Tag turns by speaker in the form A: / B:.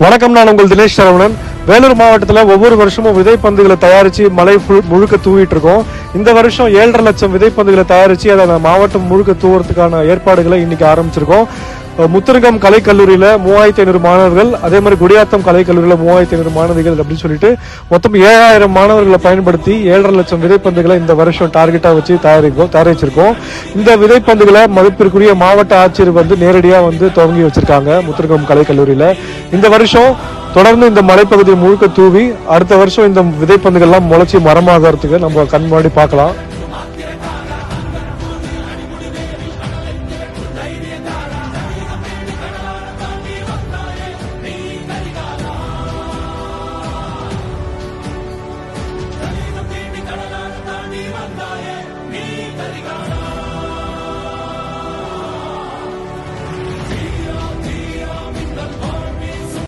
A: வணக்கம், நான் உங்கள் தினேஷ் சரவணன். வேலூர் மாவட்டத்தில் ஒவ்வொரு வருஷமும் விதைப்பந்துகளை தயாரித்து மலை முழுக்க தூவிட்டு இருக்கோம். இந்த வருஷம் 7.5 லட்சம் விதைப்பந்துகளை தயாரித்து அதை மாவட்டம் முழுக்க தூவுறதுக்கான ஏற்பாடுகளை இன்னைக்கு ஆரம்பிச்சிருக்கோம். முத்துரங்கம் கலைக்கல்லூரியில் 3500 மாணவர்கள், அதே மாதிரி குடியாத்தம் கலைக்கல்லூரியில் 3500 மாணவிகள் அப்படின்னு சொல்லிட்டு மொத்தம் 7000 மாணவர்களை பயன்படுத்தி 7.5 லட்சம் விதைப்பந்துகளை இந்த வருஷம் டார்கெட்டா வச்சு தயாரிச்சிருக்கோம். இந்த விதைப்பந்துகளை மதிப்பிற்குரிய மாவட்ட ஆட்சியர் நேரடியாக துவங்கி வச்சிருக்காங்க முத்துரங்கம் கலைக்கல்லூரியில. இந்த வருஷம் தொடர்ந்து இந்த மலைப்பகுதியை முழுக்க தூவி அடுத்த வருஷம் இந்த விதைப்பந்துகள்லாம் முளைச்சி மரமாகறதுக்கு நம்ம கண் முன்னாடி பார்க்கலாம்.